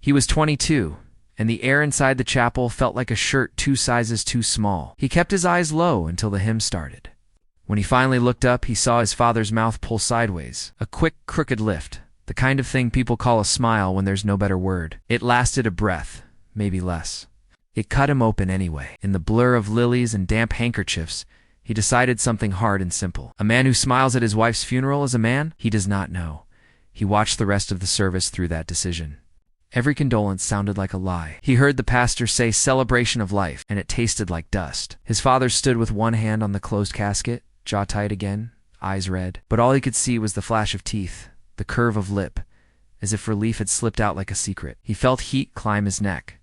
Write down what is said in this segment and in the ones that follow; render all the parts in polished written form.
He was 22, and the air inside the chapel felt like a shirt 2 sizes too small. He kept his eyes low until the hymn started. When he finally looked up, he saw his father's mouth pull sideways, a quick, crooked lift, the kind of thing people call a smile when there's no better word. It lasted a breath, maybe less. It cut him open anyway. In the blur of lilies and damp handkerchiefs, he decided something hard and simple. A man who smiles at his wife's funeral is a man? He does not know. He watched the rest of the service through that decision. Every condolence sounded like a lie. He heard the pastor say celebration of life, and it tasted like dust. His father stood with one hand on the closed casket, jaw tight again, eyes red. But all he could see was the flash of teeth, the curve of lip, as if relief had slipped out like a secret. He felt heat climb his neck.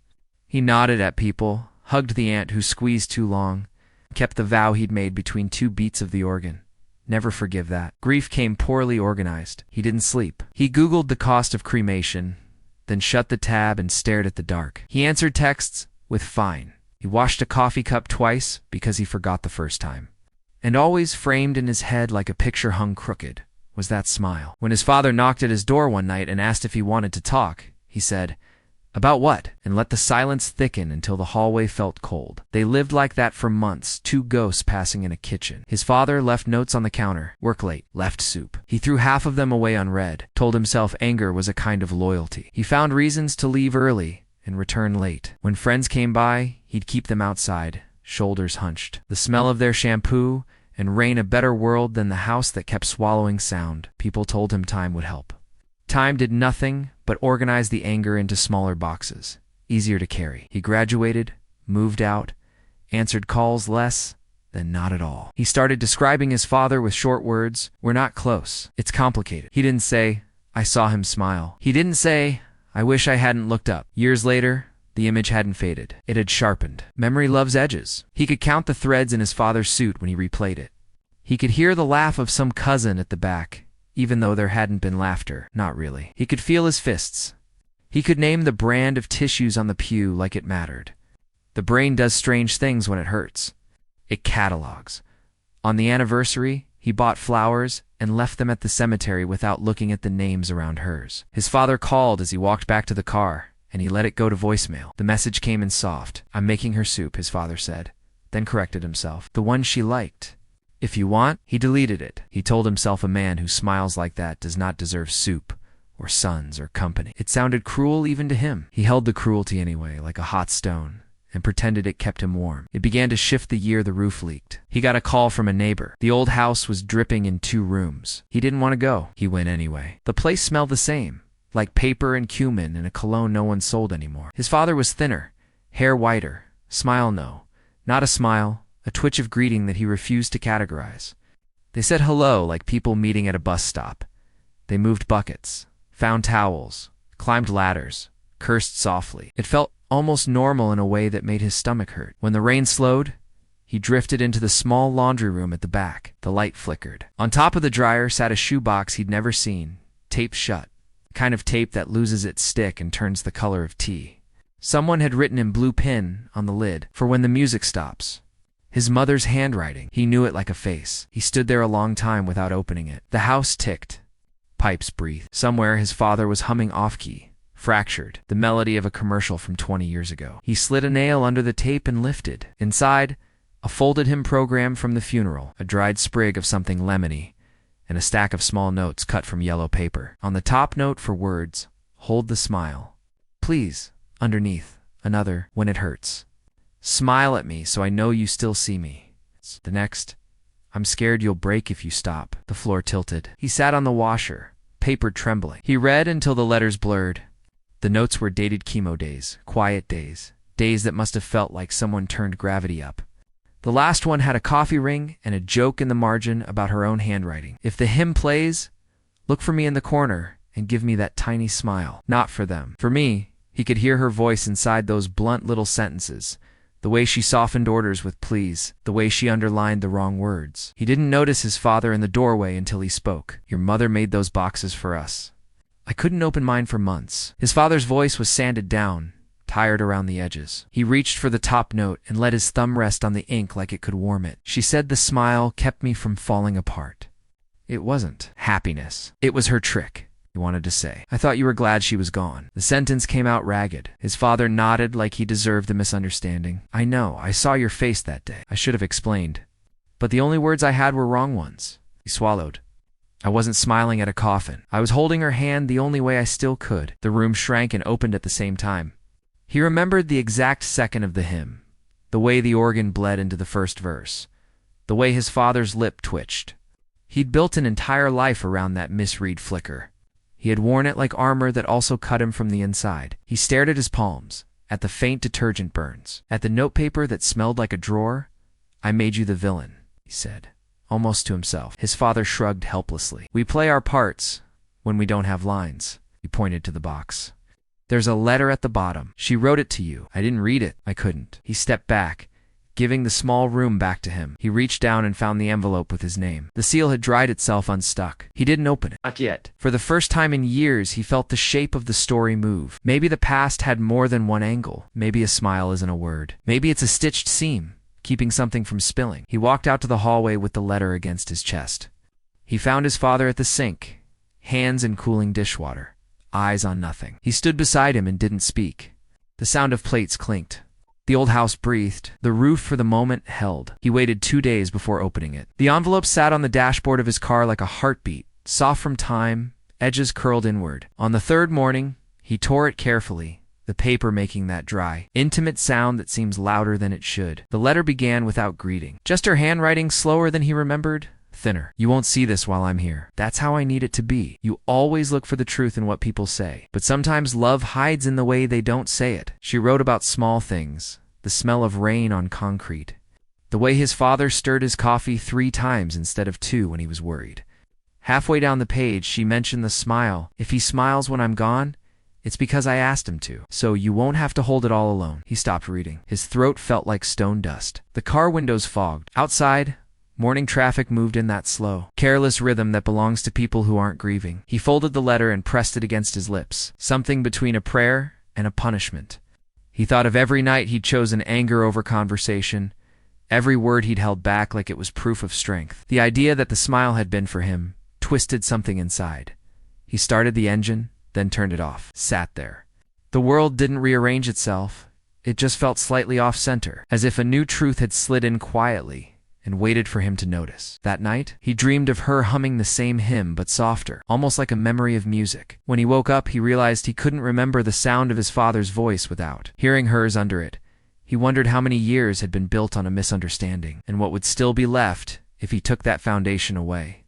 He nodded at people, hugged the aunt who squeezed too long, kept the vow he'd made between 2 beats of the organ. Never forgive that. Grief came poorly organized. He didn't sleep. He Googled the cost of cremation, then shut the tab and stared at the dark. He answered texts with fine. He washed a coffee cup twice because he forgot the first time. And always framed in his head like a picture hung crooked was that smile. When his father knocked at his door one night and asked if he wanted to talk, he said, "About what?" and let the silence thicken until the hallway felt cold. They lived like that for months, 2 ghosts passing in a kitchen. His father left notes on the counter. Work late. Left soup. He threw half of them away unread. Told himself anger was a kind of loyalty. He found reasons to leave early and return late. When friends came by, he'd keep them outside, shoulders hunched. The smell of their shampoo and rain a better world than the house that kept swallowing sound. People told him time would help. Time did nothing but organize the anger into smaller boxes, easier to carry. He graduated, moved out, answered calls less than not at all. He started describing his father with short words. We're not close. It's complicated. He didn't say, I saw him smile. He didn't say, I wish I hadn't looked up. Years later, the image hadn't faded. It had sharpened. Memory loves edges. He could count the threads in his father's suit when he replayed it. He could hear the laugh of some cousin at the back, even though there hadn't been laughter. Not really. He could feel his fists. He could name the brand of tissues on the pew like it mattered. The brain does strange things when it hurts. It catalogs. On the anniversary, he bought flowers and left them at the cemetery without looking at the names around hers. His father called as he walked back to the car, and he let it go to voicemail. The message came in soft. I'm making her soup, his father said, then corrected himself. The one she liked. If you want, he deleted it. He told himself a man who smiles like that does not deserve soup, or sons, or company. It sounded cruel even to him. He held the cruelty anyway, like a hot stone, and pretended it kept him warm. It began to shift the year the roof leaked. He got a call from a neighbor. The old house was dripping in 2 rooms. He didn't want to go. He went anyway. The place smelled the same, like paper and cumin and a cologne no one sold anymore. His father was thinner, hair whiter, smile no, not a smile, a twitch of greeting that he refused to categorize. They said hello like people meeting at a bus stop. They moved buckets, found towels, climbed ladders, cursed softly. It felt almost normal in a way that made his stomach hurt. When the rain slowed, he drifted into the small laundry room at the back. The light flickered. On top of the dryer sat a shoebox he'd never seen, taped shut, the kind of tape that loses its stick and turns the color of tea. Someone had written in blue pen on the lid, for when the music stops. His mother's handwriting. He knew it like a face. He stood there a long time without opening it. The house ticked. Pipes breathed. Somewhere his father was humming off-key, fractured, the melody of a commercial from 20 years ago. He slid a nail under the tape and lifted. Inside, a folded hymn program from the funeral, a dried sprig of something lemony, and a stack of small notes cut from yellow paper. On the top note for words, hold the smile. Please, underneath, another, when it hurts. Smile at me so I know you still see me. The next, I'm scared you'll break if you stop. The floor tilted. He sat on the washer, paper trembling. He read until the letters blurred. The notes were dated chemo days, quiet days, days that must have felt like someone turned gravity up. The last one had a coffee ring and a joke in the margin about her own handwriting. If the hymn plays, look for me in the corner and give me that tiny smile. Not for them. For me. He could hear her voice inside those blunt little sentences. The way she softened orders with please, the way she underlined the wrong words. He didn't notice his father in the doorway until he spoke. Your mother made those boxes for us. I couldn't open mine for months. His father's voice was sanded down, tired around the edges. He reached for the top note and let his thumb rest on the ink like it could warm it. She said the smile kept me from falling apart. It wasn't happiness. It was her trick. he wanted to say. I thought you were glad she was gone. The sentence came out ragged. His father nodded like he deserved the misunderstanding. I know, I saw your face that day. I should have explained. But the only words I had were wrong ones. He swallowed. I wasn't smiling at a coffin. I was holding her hand the only way I still could. The room shrank and opened at the same time. He remembered the exact second of the hymn, the way the organ bled into the first verse, the way his father's lip twitched. He'd built an entire life around that misread flicker. He had worn it like armor that also cut him from the inside. He stared at his palms, at the faint detergent burns, at the notepaper that smelled like a drawer. I made you the villain, he said, almost to himself. His father shrugged helplessly. We play our parts when we don't have lines. He pointed to the box. There's a letter at the bottom. She wrote it to you. I didn't read it. I couldn't. He stepped back, giving the small room back to him. He reached down and found the envelope with his name. The seal had dried itself unstuck. He didn't open it. Not yet. For the first time in years, he felt the shape of the story move. Maybe the past had more than one angle. Maybe a smile isn't a word. Maybe it's a stitched seam, keeping something from spilling. He walked out to the hallway with the letter against his chest. He found his father at the sink, hands in cooling dishwater, eyes on nothing. He stood beside him and didn't speak. The sound of plates clinked. The old house breathed. The roof for the moment held. He waited 2 days before opening it. The envelope sat on the dashboard of his car like a heartbeat, soft from time, edges curled inward. On the third morning, he tore it carefully, the paper making that dry, intimate sound that seems louder than it should. The letter began without greeting. Just her handwriting, slower than he remembered, thinner. You won't see this while I'm here. That's how I need it to be. You always look for the truth in what people say. But sometimes love hides in the way they don't say it. She wrote about small things, the smell of rain on concrete, the way his father stirred his coffee 3 times instead of 2 when he was worried. Halfway down the page, she mentioned the smile. If he smiles when I'm gone, it's because I asked him to. So you won't have to hold it all alone. He stopped reading. His throat felt like stone dust. The car windows fogged. Outside, morning traffic moved in that slow, careless rhythm that belongs to people who aren't grieving. He folded the letter and pressed it against his lips, something between a prayer and a punishment. He thought of every night he'd chosen anger over conversation, every word he'd held back like it was proof of strength. The idea that the smile had been for him twisted something inside. He started the engine, then turned it off, sat there. The world didn't rearrange itself. It just felt slightly off-center, as if a new truth had slid in quietly and waited for him to notice. That night, he dreamed of her humming the same hymn but softer, almost like a memory of music. When he woke up, he realized he couldn't remember the sound of his father's voice without hearing hers under it. He wondered how many years had been built on a misunderstanding, and what would still be left if he took that foundation away.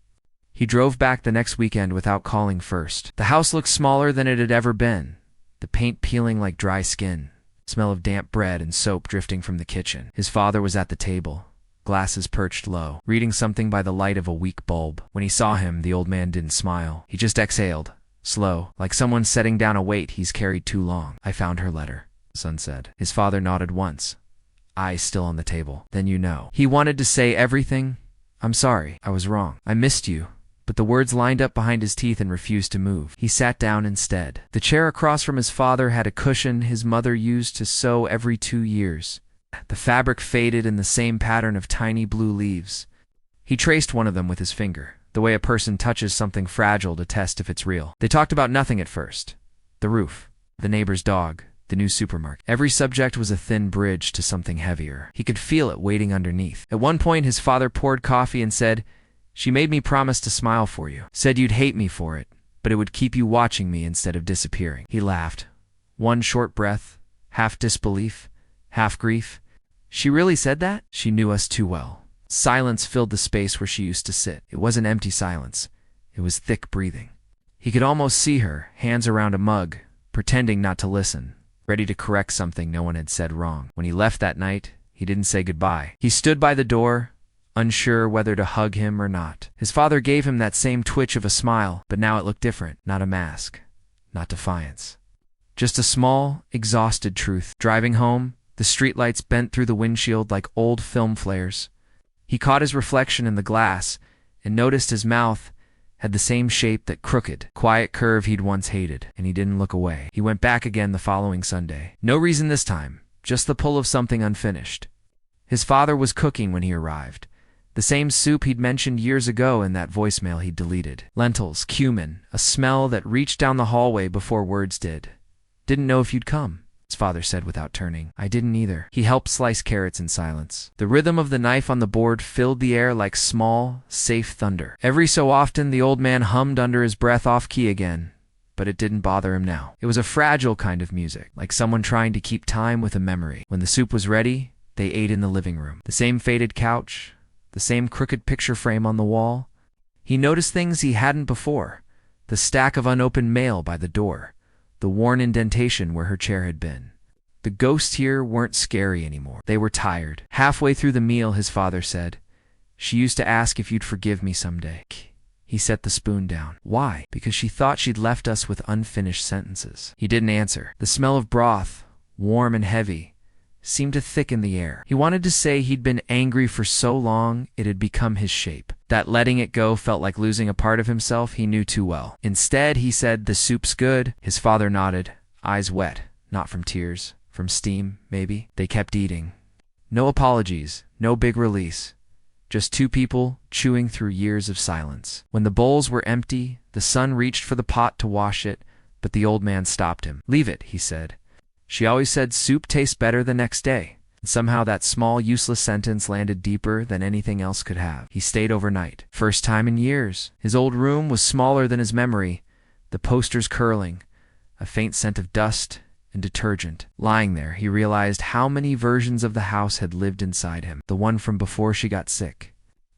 He drove back the next weekend without calling first. The house looked smaller than it had ever been, the paint peeling like dry skin, smell of damp bread and soap drifting from the kitchen. His father was at the table, glasses perched low, reading something by the light of a weak bulb. When he saw him, the old man didn't smile. He just exhaled, slow, like someone setting down a weight he's carried too long. I found her letter, the son said. His father nodded once, eyes still on the table. Then you know. He wanted to say everything. I'm sorry, I was wrong. I missed you. But the words lined up behind his teeth and refused to move. He sat down instead. The chair across from his father had a cushion his mother used to sew every 2 years. The fabric faded in the same pattern of tiny blue leaves. He traced one of them with his finger, the way a person touches something fragile to test if it's real. They talked about nothing at first. The roof, the neighbor's dog, the new supermarket. Every subject was a thin bridge to something heavier. He could feel it waiting underneath. At one point, his father poured coffee and said, "She made me promise to smile for you. Said you'd hate me for it, but it would keep you watching me instead of disappearing." He laughed. One short breath, half disbelief, half grief. She really said that? She knew us too well. Silence filled the space where she used to sit. It wasn't empty silence. It was thick breathing. He could almost see her, hands around a mug, pretending not to listen, ready to correct something no one had said wrong. When he left that night, he didn't say goodbye. He stood by the door, unsure whether to hug him or not. His father gave him that same twitch of a smile, but now it looked different. Not a mask, not defiance. Just a small, exhausted truth. Driving home, the streetlights bent through the windshield like old film flares. He caught his reflection in the glass and noticed his mouth had the same shape, that crooked, quiet curve he'd once hated, and he didn't look away. He went back again the following Sunday. No reason this time, just the pull of something unfinished. His father was cooking when he arrived. The same soup he'd mentioned years ago in that voicemail he'd deleted. Lentils, cumin, a smell that reached down the hallway before words did. "Didn't know if you'd come," his father said without turning. "I didn't either." He helped slice carrots in silence. The rhythm of the knife on the board filled the air like small, safe thunder. Every so often, the old man hummed under his breath off-key again, but it didn't bother him now. It was a fragile kind of music, like someone trying to keep time with a memory. When the soup was ready, they ate in the living room. The same faded couch, the same crooked picture frame on the wall. He noticed things he hadn't before: the stack of unopened mail by the door, the worn indentation where her chair had been. The ghosts here weren't scary anymore. They were tired. Halfway through the meal, his father said, "She used to ask if you'd forgive me someday." He set the spoon down. Why? Because she thought she'd left us with unfinished sentences. He didn't answer. The smell of broth, warm and heavy, seemed to thicken the air. He wanted to say he'd been angry for so long it had become his shape, that letting it go felt like losing a part of himself he knew too well. Instead, he said, "The soup's good." His father nodded, eyes wet, not from tears, from steam, maybe. They kept eating. No apologies, no big release. Just two people chewing through years of silence. When the bowls were empty, the son reached for the pot to wash it, but the old man stopped him. "Leave it," he said. "She always said soup tastes better the next day." And somehow that small, useless sentence landed deeper than anything else could have. He stayed overnight. First time in years. His old room was smaller than his memory, the posters curling, a faint scent of dust and detergent. Lying there, he realized how many versions of the house had lived inside him. The one from before she got sick,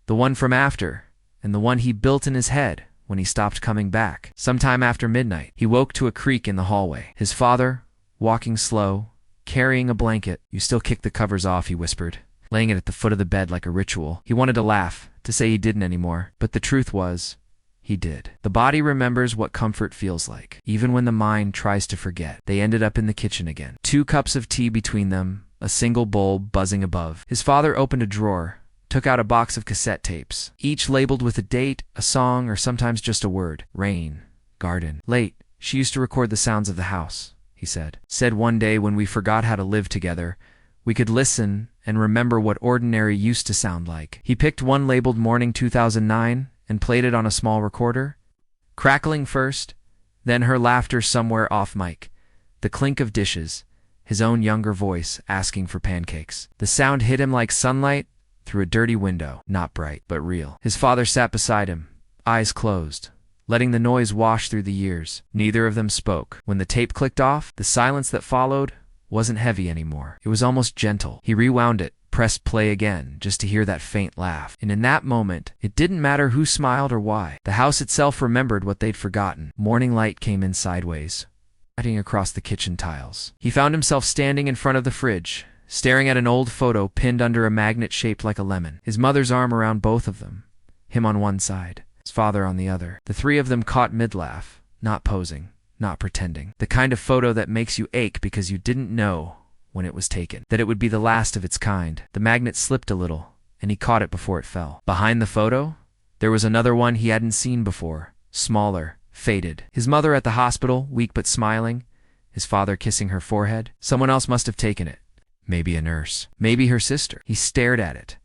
the one from after, and the one he built in his head when he stopped coming back. Sometime after midnight, he woke to a creak in the hallway. His father, walking slow, carrying a blanket. "You still kick the covers off," he whispered, laying it at the foot of the bed like a ritual. He wanted to laugh, to say he didn't anymore, but the truth was, he did. The body remembers what comfort feels like, even when the mind tries to forget. They ended up in the kitchen again. 2 cups of tea between them, a single bowl buzzing above. His father opened a drawer, took out a box of cassette tapes, each labeled with a date, a song, or sometimes just a word. Rain, garden. Late, she used to record the sounds of the house, he said. Said one day when we forgot how to live together, we could listen and remember what ordinary used to sound like. He picked one labeled Morning 2009 and played it on a small recorder. Crackling first, then her laughter somewhere off mic, the clink of dishes, his own younger voice asking for pancakes. The sound hit him like sunlight through a dirty window, not bright, but real. His father sat beside him, eyes closed, letting the noise wash through the years. Neither of them spoke. When the tape clicked off, the silence that followed wasn't heavy anymore. It was almost gentle. He rewound it, pressed play again, just to hear that faint laugh. And in that moment, it didn't matter who smiled or why. The house itself remembered what they'd forgotten. Morning light came in sideways, cutting across the kitchen tiles. He found himself standing in front of the fridge, staring at an old photo pinned under a magnet shaped like a lemon. His mother's arm around both of them, him on one side, his father on the other. The three of them caught mid-laugh, not posing, not pretending. The kind of photo that makes you ache because you didn't know when it was taken, that it would be the last of its kind. The magnet slipped a little, and he caught it before it fell. Behind the photo, there was another one he hadn't seen before, smaller, faded. His mother at the hospital, weak but smiling, his father kissing her forehead. Someone else must have taken it. Maybe a nurse. Maybe her sister. He stared at it,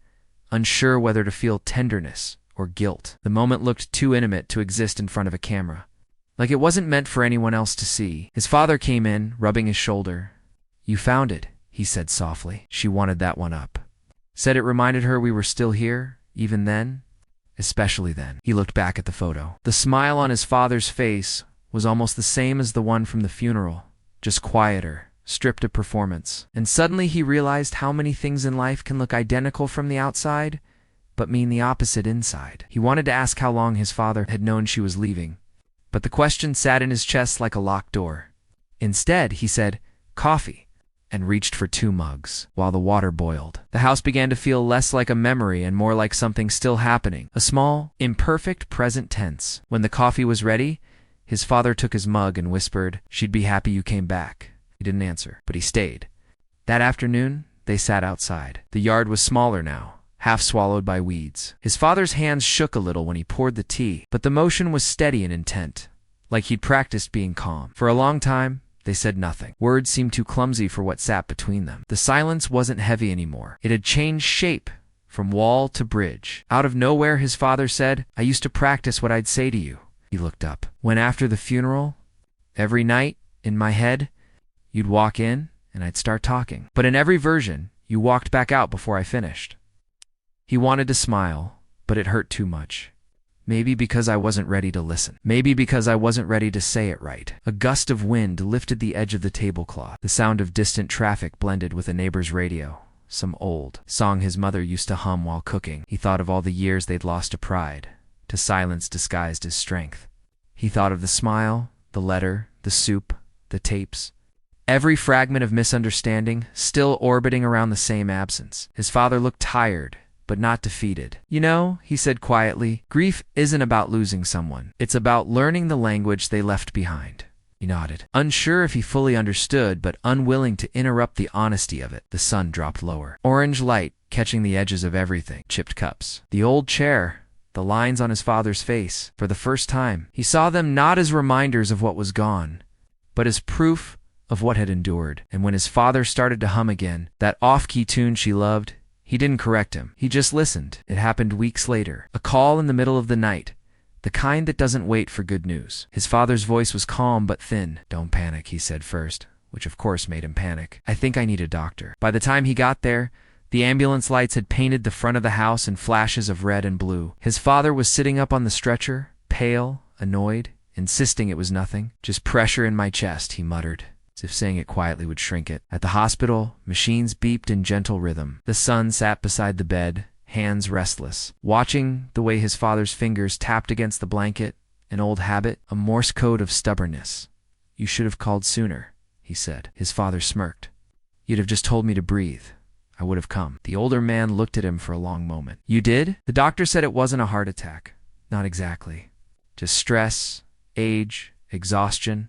unsure whether to feel tenderness or guilt. The moment looked too intimate to exist in front of a camera, like it wasn't meant for anyone else to see. His father came in, rubbing his shoulder. "You found it," he said softly. She wanted that one up. Said it reminded her we were still here, even then. Especially then. He looked back at the photo. The smile on his father's face was almost the same as the one from the funeral, just quieter, stripped of performance. And suddenly he realized how many things in life can look identical from the outside, but mean the opposite inside. He wanted to ask how long his father had known she was leaving, but the question sat in his chest like a locked door. Instead, he said, "Coffee," and reached for 2 mugs, while the water boiled. The house began to feel less like a memory and more like something still happening, a small, imperfect present tense. When the coffee was ready, his father took his mug and whispered, "She'd be happy you came back." He didn't answer, but he stayed. That afternoon, they sat outside. The yard was smaller now, half swallowed by weeds. His father's hands shook a little when he poured the tea, but the motion was steady and intent, like he'd practiced being calm. For a long time, they said nothing. Words seemed too clumsy for what sat between them. The silence wasn't heavy anymore. It had changed shape from wall to bridge. Out of nowhere, his father said, "I used to practice what I'd say to you." He looked up. "When after the funeral, every night, in my head, you'd walk in and I'd start talking. But in every version, you walked back out before I finished." He wanted to smile, but it hurt too much. Maybe because I wasn't ready to listen. Maybe because I wasn't ready to say it right. A gust of wind lifted the edge of the tablecloth. The sound of distant traffic blended with a neighbor's radio. Some old song his mother used to hum while cooking. He thought of all the years they'd lost to pride, to silence disguised as strength. He thought of the smile, the letter, the soup, the tapes. Every fragment of misunderstanding still orbiting around the same absence. His father looked tired, but not defeated. "You know," he said quietly, "grief isn't about losing someone. It's about learning the language they left behind." He nodded, unsure if he fully understood, but unwilling to interrupt the honesty of it. The sun dropped lower. Orange light catching the edges of everything. Chipped cups. The old chair. The lines on his father's face. For the first time, he saw them not as reminders of what was gone, but as proof of what had endured. And when his father started to hum again, that off-key tune she loved, he didn't correct him. He just listened. It happened weeks later. A call in the middle of the night. The kind that doesn't wait for good news. His father's voice was calm but thin. "Don't panic," he said first, which of course made him panic. "I think I need a doctor." By the time he got there, the ambulance lights had painted the front of the house in flashes of red and blue. His father was sitting up on the stretcher, pale, annoyed, insisting it was nothing. "Just pressure in my chest," he muttered, as if saying it quietly would shrink it. At the hospital, machines beeped in gentle rhythm. The son sat beside the bed, hands restless, watching the way his father's fingers tapped against the blanket, an old habit, a Morse code of stubbornness. "You should have called sooner," he said. His father smirked. "You'd have just told me to breathe. I would have come." The older man looked at him for a long moment. "You did?" "The doctor said it wasn't a heart attack." "Not exactly. Just stress, age, exhaustion."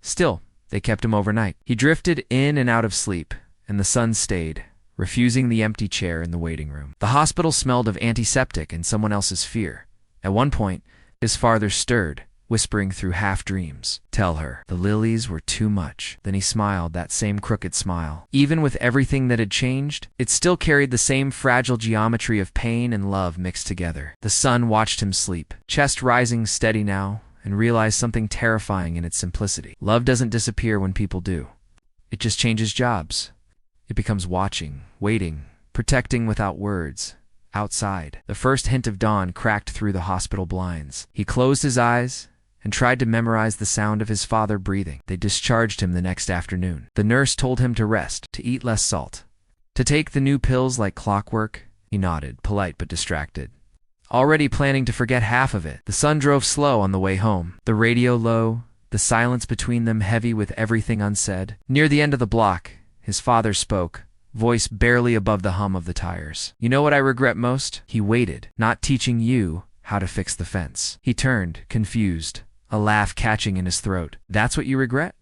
Still, they kept him overnight. He drifted in and out of sleep, and the son stayed, refusing the empty chair in the waiting room. The hospital smelled of antiseptic and someone else's fear. At one point, his father stirred, whispering through half-dreams, "Tell her, the lilies were too much." Then he smiled, that same crooked smile. Even with everything that had changed, it still carried the same fragile geometry of pain and love mixed together. The son watched him sleep, chest rising steady now, and realized something terrifying in its simplicity. Love doesn't disappear when people do. It just changes jobs. It becomes watching, waiting, protecting without words. Outside, the first hint of dawn cracked through the hospital blinds. He closed his eyes and tried to memorize the sound of his father breathing. They discharged him the next afternoon. The nurse told him to rest, to eat less salt, to take the new pills like clockwork. He nodded, polite but distracted, already planning to forget half of it. The son drove slow on the way home, the radio low, the silence between them heavy with everything unsaid. Near the end of the block, his father spoke, voice barely above the hum of the tires. "You know what I regret most?" He waited, not teaching you how to fix the fence. He turned, confused, a laugh catching in his throat. "That's what you regret?"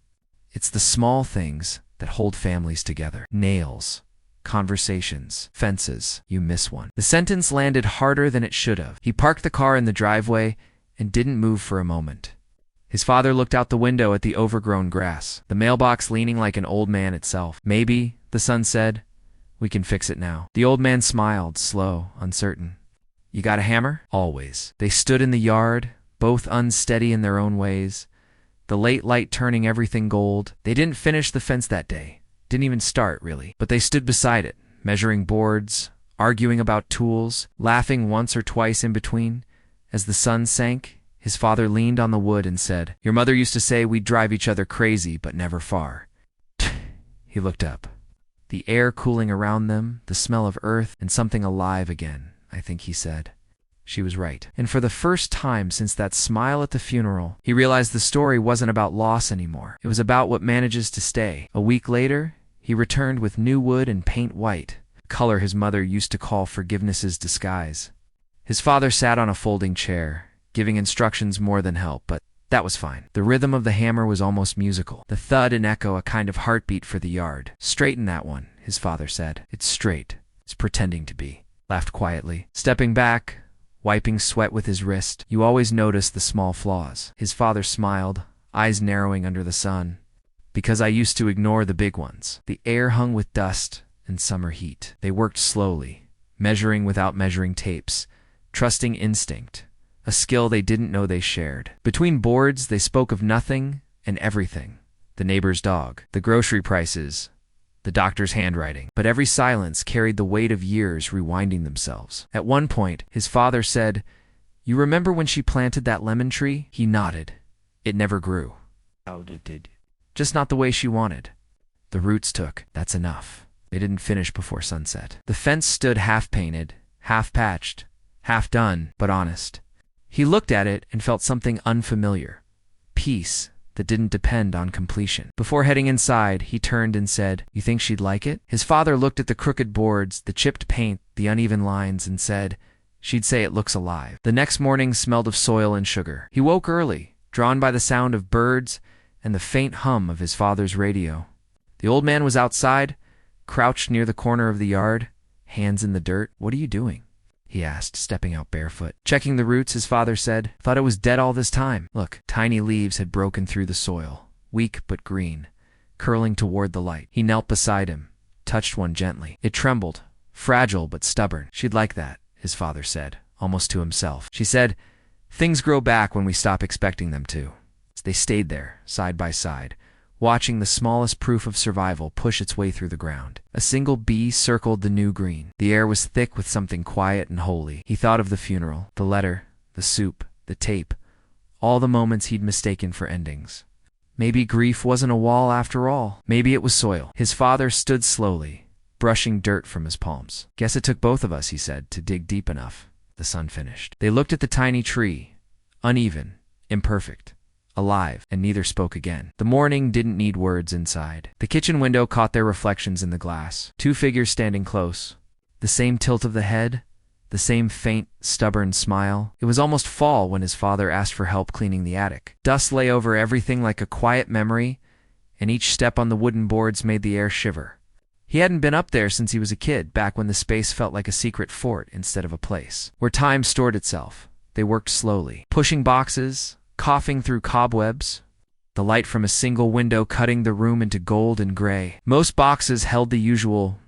"It's the small things that hold families together. Nails, conversations, fences. You miss one." The sentence landed harder than it should have. He parked the car in the driveway and didn't move for a moment. His father looked out the window at the overgrown grass, the mailbox leaning like an old man itself. "Maybe," the son said, "we can fix it now." The old man smiled, slow, uncertain. "You got a hammer?" "Always." They stood in the yard, both unsteady in their own ways, the late light turning everything gold. They didn't finish the fence that day. Didn't even start, really. But they stood beside it, measuring boards, arguing about tools, laughing once or twice in between. As the sun sank, his father leaned on the wood and said, "Your mother used to say we'd drive each other crazy, but never far." He looked up. The air cooling around them, the smell of earth, and something alive again, I think he said. She was right. And for the first time since that smile at the funeral, he realized the story wasn't about loss anymore. It was about what manages to stay. A week later, he returned with new wood and paint white, color his mother used to call forgiveness's disguise. His father sat on a folding chair, giving instructions more than help, but that was fine. The rhythm of the hammer was almost musical, the thud and echo a kind of heartbeat for the yard. "Straighten that one," his father said. "It's straight. It's pretending to be." Laughed quietly, stepping back, wiping sweat with his wrist. "You always notice the small flaws." His father smiled, eyes narrowing under the sun. "Because I used to ignore the big ones." The air hung with dust and summer heat. They worked slowly, measuring without measuring tapes, trusting instinct, a skill they didn't know they shared. Between boards, they spoke of nothing and everything. The neighbor's dog, the grocery prices, the doctor's handwriting. But every silence carried the weight of years rewinding themselves. At one point, his father said, "You remember when she planted that lemon tree?" He nodded. It never grew. How it did. Just not the way she wanted. The roots took. That's enough. They didn't finish before sunset. The fence stood half-painted, half-patched, half-done, but honest. He looked at it and felt something unfamiliar. Peace that didn't depend on completion. Before heading inside, he turned and said, "You think she'd like it?" His father looked at the crooked boards, the chipped paint, the uneven lines, and said, "She'd say it looks alive." The next morning smelled of soil and sugar. He woke early, drawn by the sound of birds and the faint hum of his father's radio. The old man was outside, crouched near the corner of the yard, hands in the dirt. "What are you doing?" he asked, stepping out barefoot. "Checking the roots," his father said. "Thought it was dead all this time." Look, tiny leaves had broken through the soil, weak but green, curling toward the light. He knelt beside him, touched one gently. It trembled, fragile but stubborn. "She'd like that," his father said, almost to himself. She said, "Things grow back when we stop expecting them to." They stayed there, side by side, watching the smallest proof of survival push its way through the ground. A single bee circled the new green. The air was thick with something quiet and holy. He thought of the funeral, the letter, the soup, the tape, all the moments he'd mistaken for endings. Maybe grief wasn't a wall after all. Maybe it was soil. His father stood slowly, brushing dirt from his palms. "Guess it took both of us," he said, "to dig deep enough." The sun finished. They looked at the tiny tree, uneven, imperfect, alive, and neither spoke again. The morning didn't need words inside. The kitchen window caught their reflections in the glass. Two figures standing close. The same tilt of the head, the same faint, stubborn smile. It was almost fall when his father asked for help cleaning the attic. Dust lay over everything like a quiet memory, and each step on the wooden boards made the air shiver. He hadn't been up there since he was a kid, back when the space felt like a secret fort instead of a place where time stored itself. They worked slowly, pushing boxes, coughing through cobwebs, the light from a single window cutting the room into gold and gray. Most boxes held the usual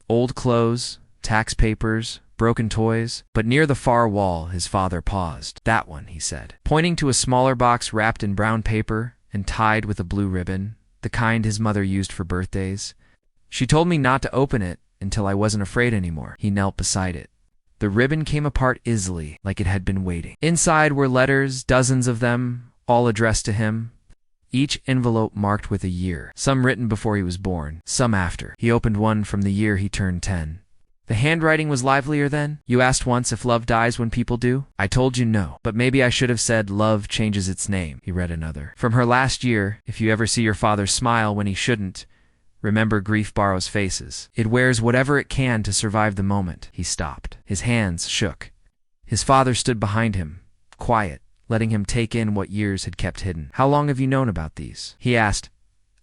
old clothes, tax papers, broken toys, but near the far wall his father paused. "That one," he said, pointing to a smaller box wrapped in brown paper and tied with a blue ribbon, the kind his mother used for birthdays. "She told me not to open it until I wasn't afraid anymore." He knelt beside it. The ribbon came apart easily, like it had been waiting. Inside were letters, dozens of them, all addressed to him. Each envelope marked with a year, some written before he was born, some after. He opened one from the year he turned 10. "The handwriting was livelier then? You asked once if love dies when people do? I told you no. But maybe I should have said love changes its name." He read another. "From her last year, if you ever see your father smile when he shouldn't, remember grief borrows faces. It wears whatever it can to survive the moment." He stopped. His hands shook. His father stood behind him, quiet, letting him take in what years had kept hidden. "How long have you known about these?" he asked.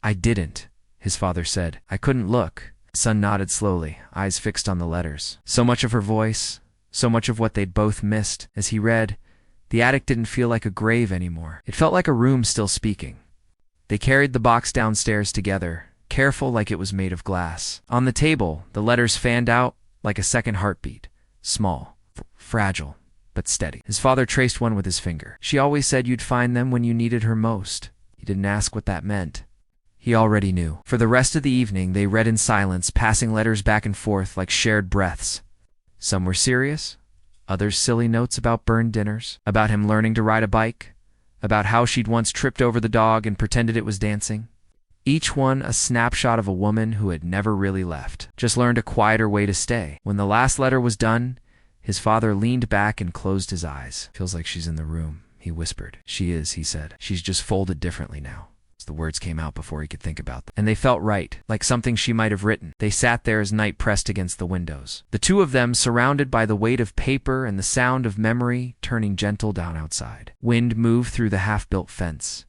"I didn't," his father said. "I couldn't look." His son nodded slowly, eyes fixed on the letters. So much of her voice, so much of what they'd both missed. As he read, the attic didn't feel like a grave anymore. It felt like a room still speaking. They carried the box downstairs together, careful like it was made of glass. On the table, the letters fanned out like a second heartbeat, small, fragile, but steady. His father traced one with his finger. "She always said you'd find them when you needed her most." He didn't ask what that meant. He already knew. For the rest of the evening, they read in silence, passing letters back and forth like shared breaths. Some were serious, others silly notes about burned dinners, about him learning to ride a bike, about how she'd once tripped over the dog and pretended it was dancing. Each one a snapshot of a woman who had never really left, just learned a quieter way to stay. When the last letter was done, his father leaned back and closed his eyes. "Feels like she's in the room," he whispered. "She is," he said. "She's just folded differently now." The words came out before he could think about them. And they felt right, like something she might have written. They sat there as night pressed against the windows. The two of them surrounded by the weight of paper and the sound of memory turning gentle down outside. Wind moved through the half-built fence,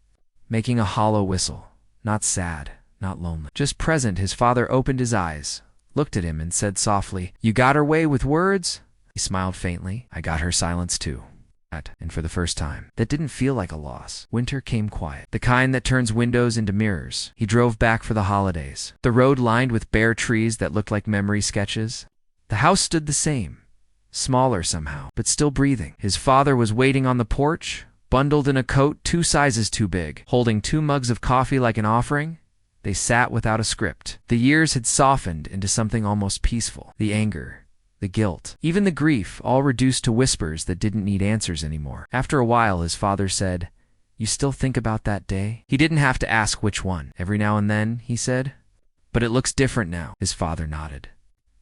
making a hollow whistle. Not sad, not lonely. Just present. His father opened his eyes, looked at him, and said softly, "You got her way with words?" He smiled faintly. "I got her silence too." And for the first time, that didn't feel like a loss. Winter came quiet, the kind that turns windows into mirrors. He drove back for the holidays. The road lined with bare trees that looked like memory sketches. The house stood the same, smaller somehow, but still breathing. His father was waiting on the porch, bundled in a coat 2 sizes too big, holding 2 mugs of coffee like an offering. They sat without a script. The years had softened into something almost peaceful. The anger, the guilt, even the grief, all reduced to whispers that didn't need answers anymore. After a while, his father said, "You still think about that day?" He didn't have to ask which one. "Every now and then," he said. "But it looks different now." His father nodded.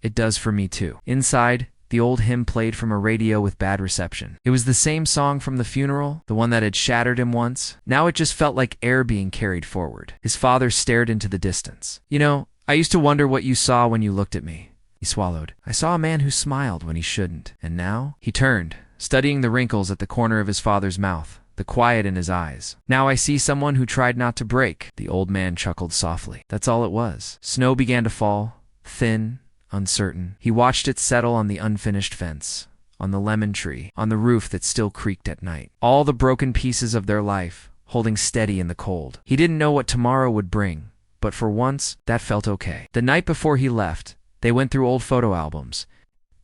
"It does for me too." Inside, the old hymn played from a radio with bad reception. It was the same song from the funeral, the one that had shattered him once. Now it just felt like air being carried forward. His father stared into the distance. "You know, I used to wonder what you saw when you looked at me." He swallowed. "I saw a man who smiled when he shouldn't. And now?" He turned, studying the wrinkles at the corner of his father's mouth, the quiet in his eyes. "Now I see someone who tried not to break." The old man chuckled softly. That's all it was. Snow began to fall, thin, uncertain. He watched it settle on the unfinished fence, on the lemon tree, on the roof that still creaked at night. All the broken pieces of their life, holding steady in the cold. He didn't know what tomorrow would bring, but for once, that felt okay. The night before he left, they went through old photo albums.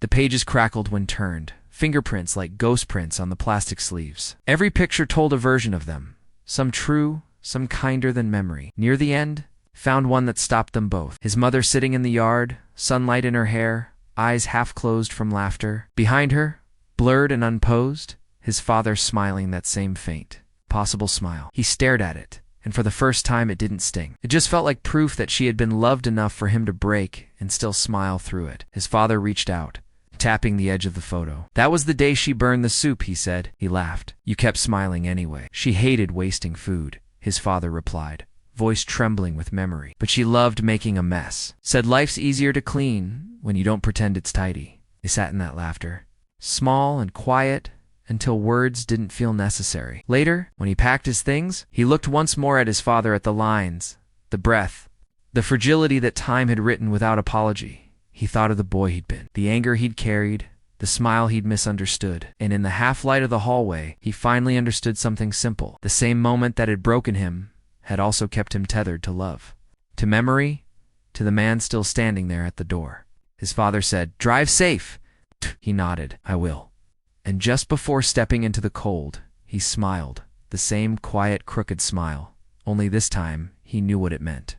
The pages crackled when turned, fingerprints like ghost prints on the plastic sleeves. Every picture told a version of them, some true, some kinder than memory. Near the end, found one that stopped them both. His mother sitting in the yard, sunlight in her hair, eyes half closed from laughter. Behind her, blurred and unposed, his father smiling that same faint, possible smile. He stared at it, and for the first time it didn't sting. It just felt like proof that she had been loved enough for him to break and still smile through it. His father reached out, tapping the edge of the photo. "That was the day she burned the soup," he said. He laughed. "You kept smiling anyway." "She hated wasting food," his father replied, voice trembling with memory. "But she loved making a mess. Said life's easier to clean when you don't pretend it's tidy." They sat in that laughter, small and quiet, until words didn't feel necessary. Later, when he packed his things, he looked once more at his father, at the lines, the breath, the fragility that time had written without apology. He thought of the boy he'd been, the anger he'd carried, the smile he'd misunderstood. And in the half-light of the hallway, he finally understood something simple. The same moment that had broken him had also kept him tethered to love, to memory, to the man still standing there at the door. His father said, "Drive safe." He nodded, "I will." And just before stepping into the cold, he smiled, the same quiet, crooked smile, only this time he knew what it meant.